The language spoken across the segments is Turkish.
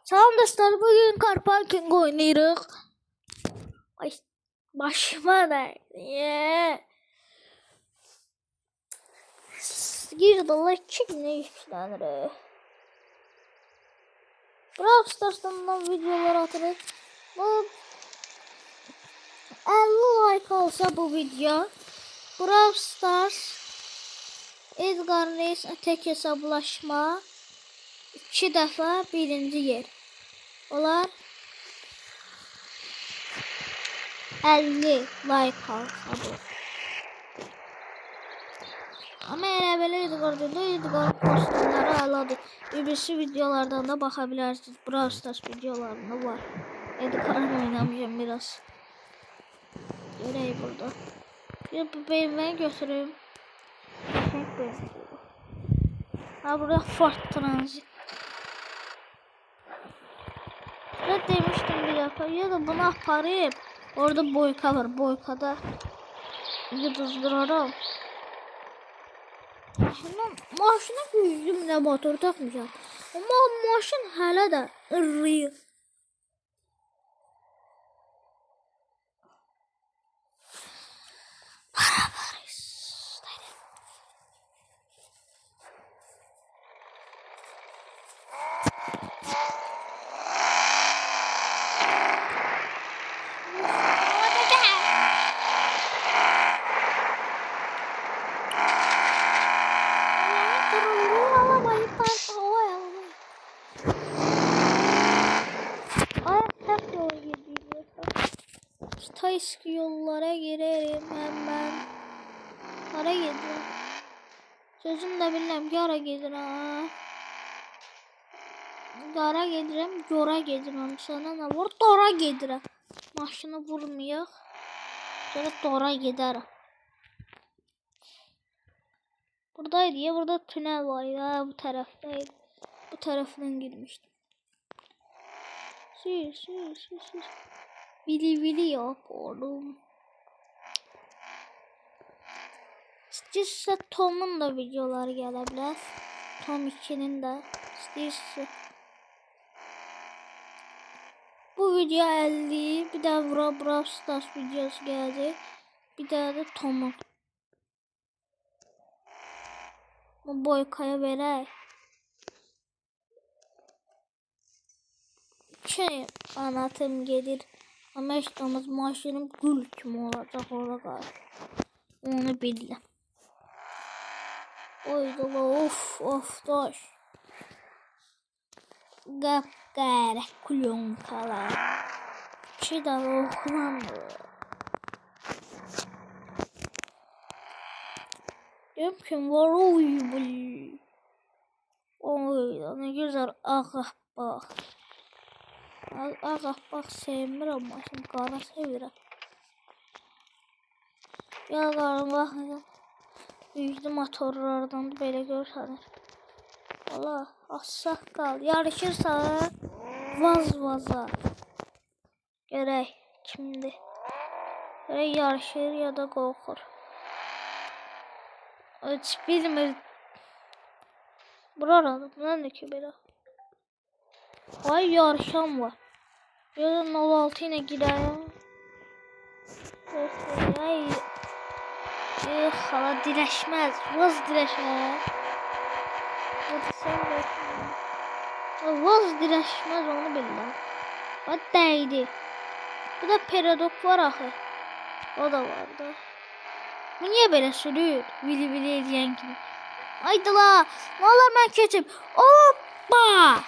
Salam dostlar, bugün car parking oynayırıq. Ay, başıma da. Girdiler kimle yüklənir. Brawl Stars'dan videolar atırıq. Bu 50 like olsa bu video, Brawl Stars Edgar Reis tek hesablaşma 2 dəfə birinci yer. Olar 50 like alsa bu. Ama elə belə Edgar postları aladı. BBC videolardan da bakabilirsiniz. Brawl Stars videolarında var. Edgar'ın oynamışım biraz. Göreyim burada. Bir bu BMW'yi götüreyim. Ha burada Ford Transit. Ben demiştim bir defa ya da bunu aparayım. Orada boyka var. Boykada yıldızdıraram. Maşına gücümle motor takmayacağım. Ama maşın hala da ırrıyor. Eski yollara girerim hemen. Ara gidiyorum. Sözüm de bilmem ki ara gidiyorum. Gara gidiyorum, yora gidiyorum. Sana ne var? Dora gidiyorum. Maşını vurmuyor. Sonra dora giderim. Buradaydı ya, burada tünel var ya, bu taraftaydı. Bu tarafından girmiştim. Sür. Vili yap oğlum. İstəyirsə Tom'un da videoları gələ bilər. Tom 2'nin də istəyirsə. Bu video 50, bir də Brawl Stars videosu gələcək. Bir də də Tom'un. Bu boykaya verək. Şey anlatım gelir. Ama işimiz maşınım gül kimi olacaq orada. Onu bildim. Oydu of daş. Qapqara kulyonkalar. İki də oxlandı. Deyim kim var oy. Oy ne güzel bak. Bak sevmirəm maşın, qara sevirəm. Ya qarım baxın. Yüklü motorlardan da belə görsənir. Valla assaq qal. Yarışırsa vaza. Görək kimdir. Görək yarışır ya da qorxur. Heç bilmir. Buradan nə ki belə. Ay yarışan var. Yarın 06 ile gireyim. Ay. Hala diləşməz. Vaz diləşər. Vaz diləşməz onu bilirəm. O dəydi. Bu da Peradok var axı. O da var da. Bu niyə belə sürür? Vili edən kimi. Aydıla. Valla mən keçib. Hoppa.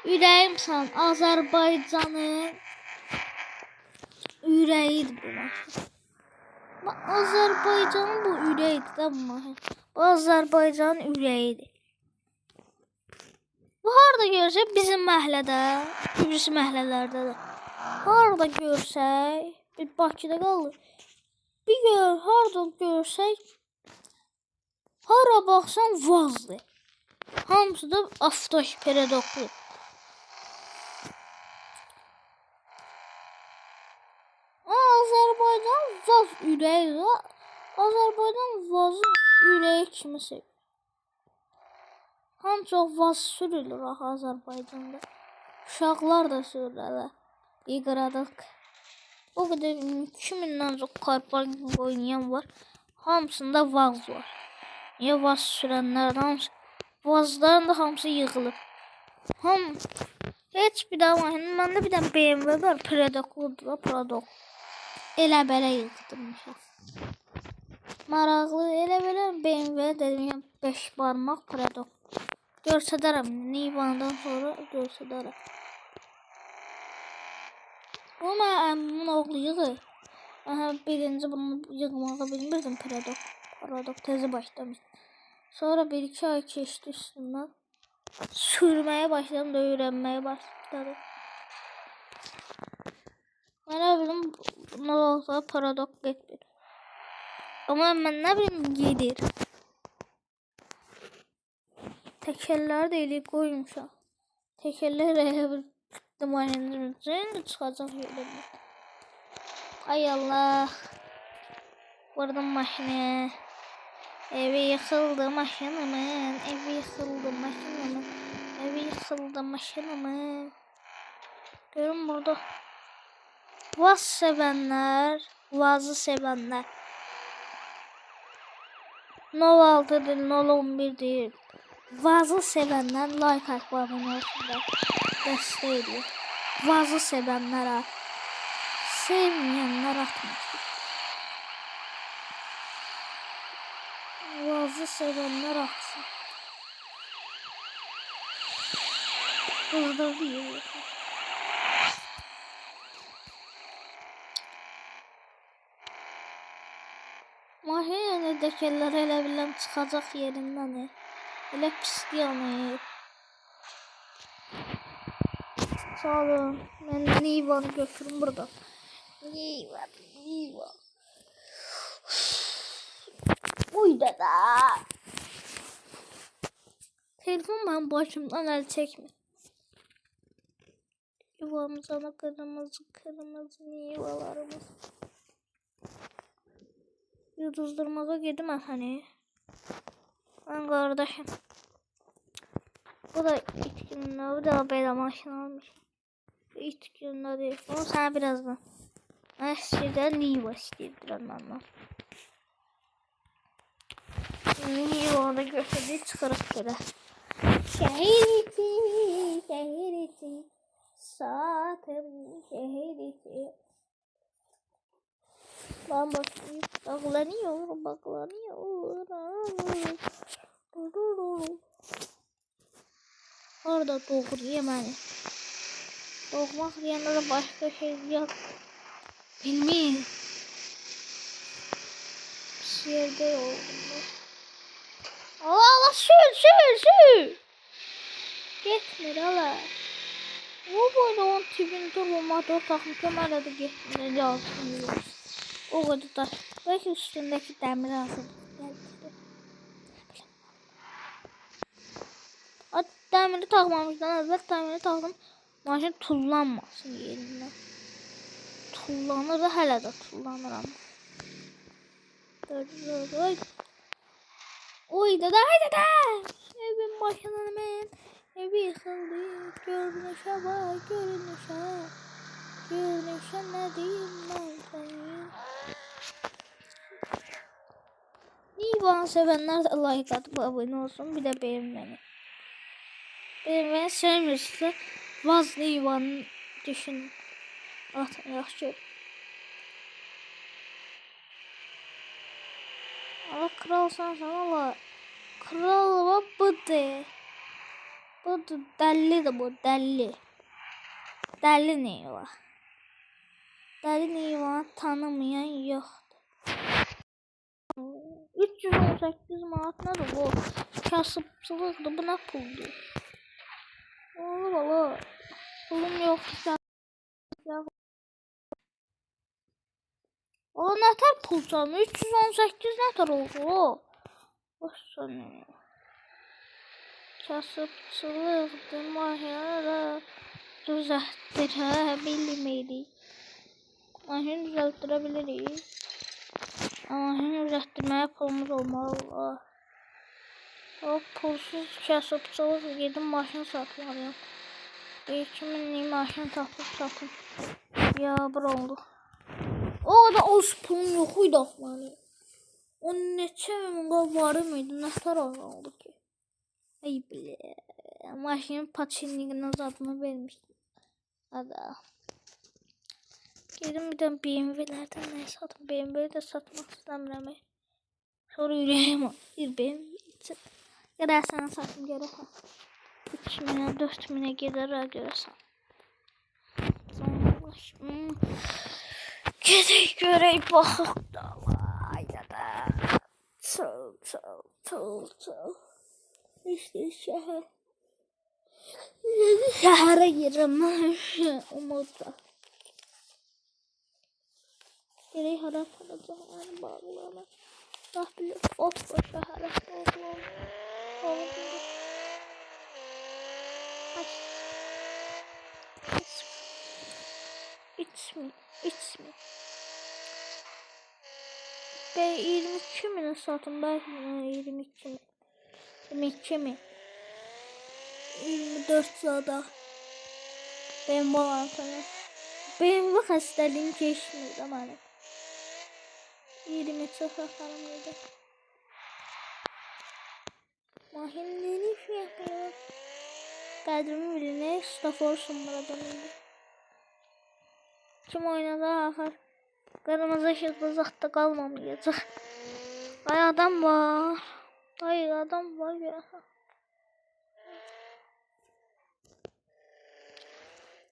Ürəyimsən Azərbaycanın ürəyidir bu maşın. Azərbaycanın bu ürəyidir də bu maşın. Bu Azərbaycanın ürəyidir. Bu harada görsək bizim məhəllədə, birisi məhəllələrdə də. Harada görsək, bir Bakıda qalır. Harada görsək, hara baxsan vazdır. Hamısı da avtoş peradoklu. Azərbaycan vaz ürəyi. Azərbaycan vazı ürəyi kimi sev. Ham çox vaz sürülür Azərbaycanda. Uşaqlar da sürələr. İqradıq. O qədər 2000-dən çox karpal oynayan var. Hamısında vaz var. Niyə vaz sürənlər hamısı? Vazların da hamısı yığılıb. Heç bir daha maşın. Məndə bir dənə BMW var. Predokludur. Predok. Elə belə yığdırmışam. Maraqlı. Elə belə BMW dedim. 5 barmaq predok. Görsədərəm. Nivandan sonra görsədərəm. Bu mən əmmin oğlu yığır. Birinci bunu yığmağı bilmirdim predok. Predok tezi başlamış. Sonra 1-2 ay keçdi üstündən. Sürməyə başladım da öyrənməyə başladım. Mən bilim nə olsa predok getmir. Amma mən nə bilim gedir. Təkərləri də elə qoymuşam. Təkərlər elə bir maşının üzerinde çıxacaq yerlərdən. Ay Allah. Vurdum maşını. Evi yıkıldı maşınımın. Evi yıkıldı maşınımın. Evi yıkıldı maşınımın. Görün burada. Vaz sevənlər. Vazı sevənlər. 06'dır, 011'dir. Vazı sevənlər like atmamın olsunlar. Dəstək ediyor. Vazı sevənlər at. Sevməyənlər atmasın. Vazı sevənlər atsın. Burada değil. Maşinədəkilər elə biləm çıxacaq yerindən. Elə pislik yanır. Sağ olun. Ben Nivan'ı götürüm burada. Nivan. Uy da. Telefon ben başımdan el çekme. Yuvamız ana kırmızı Nivalarımız. Yıldızlarımıza girdim hani. Ben kardeşim. Bu da itkinler, bu da bela maşın almış. İtkinler değil. Onu sana birazdan. Eskiden Niva isteyirdim benden. Niva'da gösterdiği çıkarıp göre. Şehir içi, saatim şehir içi. Ben bakayım, baklanıyor. Orada doğru yemeni. Doğmak yanında da başka şey yok. Bilmiyorum. Bir yerde oldum. Allah sür. Gitmir Allah. O böyle onun tipini turbo motor takmışım hala da gitmir. Lazım. O kadar da. Belki üstündeki demir lazım. Demiri takmamışdan əvvəl demiri taktım. Maşın tullanmasın yerindən. Tullanır da hələ də tullanır amma. Oy da. Evim maşınımın. Evi yıkıldı. Görünüşe bak görünüşe. Görünüşe ne diyeyim ben seni. Nivan'ı sevənlər də like atıp abone olsun. Bir de beğenmeni. Ben sevmirsə Vaz Nivan'ı düşün. Atın yaxşı. Allah kral sana Allah. Kral var budur. Budur dəlli de bu dəlli. Dəlli Niva. Dəlli Nivan'ı tanımayan yoxdur. 318 manat nədir bu? Kasıbçılıqdır, bu nə puldur? Valla pulum yok. O nətər pul çalmıyor? 318 nətər oldu o? Başlanıyor. Kasıbçılıqdır, maşını düzəltdirə bilmirik. Maşını düzəltdirə bilirik. Maşını düzəltdirməyə pulumuz olmalı. O pulsuz kasıbçılıq yedim maşını satmalıyım. 2000'lik maşın tapıb satım. Ya bura oldu. O da az pulum yok idi axmanı. O neçə min varı mıydı? Ne taraf oldu ki? Ay bile. Maşının paçinliğinin adını vermiştim. Hadi. Geldim bir de BMW'lerden ne satım? BMW'yi de satmak istemiyorum. Sonra yüreğim bir BMW için. Görəsən satım görəsən. 3000'e 4000'e gider ha görəsən. Gedək görək baxıq da. Ayda da. Çal. İşte şəhər. Şəhərə girirəm. Umudla. Gerek harap olacak yani bağlama. Daha bir ot boşa harap bağlama. Olabilir. İçmi. Ben 22 mi satın belki 22 mi? 22 mi? 24 saat. Ben bu antrenör. Benim bu hastalığım geçmiyor zamanı. 20 sakalım yedi. Mahimliğini şu yapıyor. Kadrimi biline Stafford'sun buradan indi. Kim oynadı ahır? Kırmızı ışıklı zatta kalmamayacak. Ay adam var. Ya.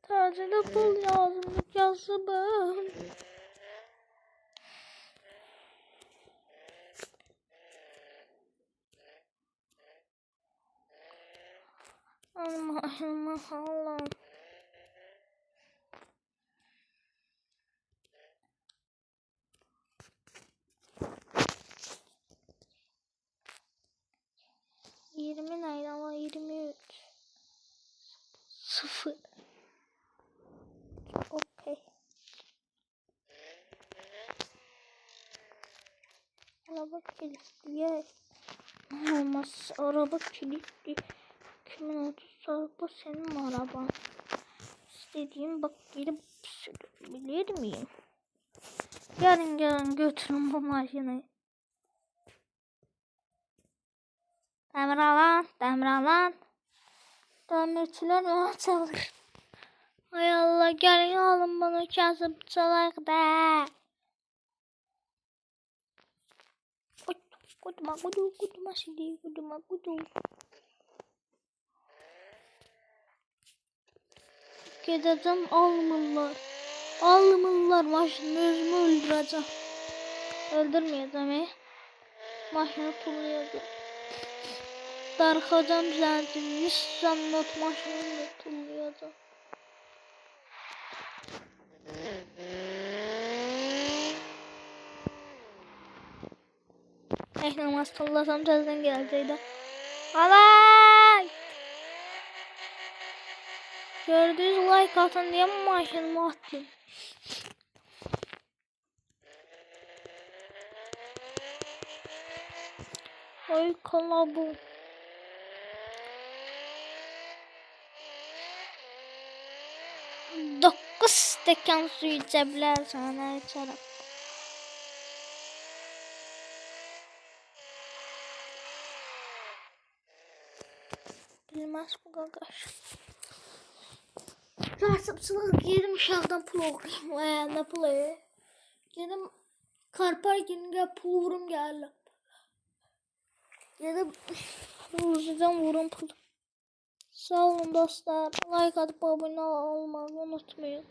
Tacile pul lazım. Yazımım. Allah'ım. 20 neydi ama 23. 0. Okey. Araba kilitli. Olmaz. Araba kilitli. Kimin olursa bu senin araban. İstediğim bak gelip sürebilir miyim? Gelin götürün bu maşını. Demir alan. Demirçiler bana çalır. Ay Allah gelin alın bunu kasıp çalak da. Kuduma şimdi kuduma. Gideceğim almırlar maşını özümü öldüreceğim. Öldürmeyeceğim maşını tullayacağım. Darxacam zəncini Nissan maşını tullayacağım. Namaz tullasam tezden gələcəkdə. Alay! Gördünüz like atın diye maşınımı attım. Ay kalabu. 9 stəkan su içə bilərsən, nə içərəm. Bilməz bu qaqaş. Kasıbçılıq yedim uşaqdan pul oğrayım. Nə pulu? Yedim Karparkin'e pul vurum gəldim. Yedim Ruzi'den vurum pul. Sağ olun dostlar. Like atıp abone olmayı unutmayın.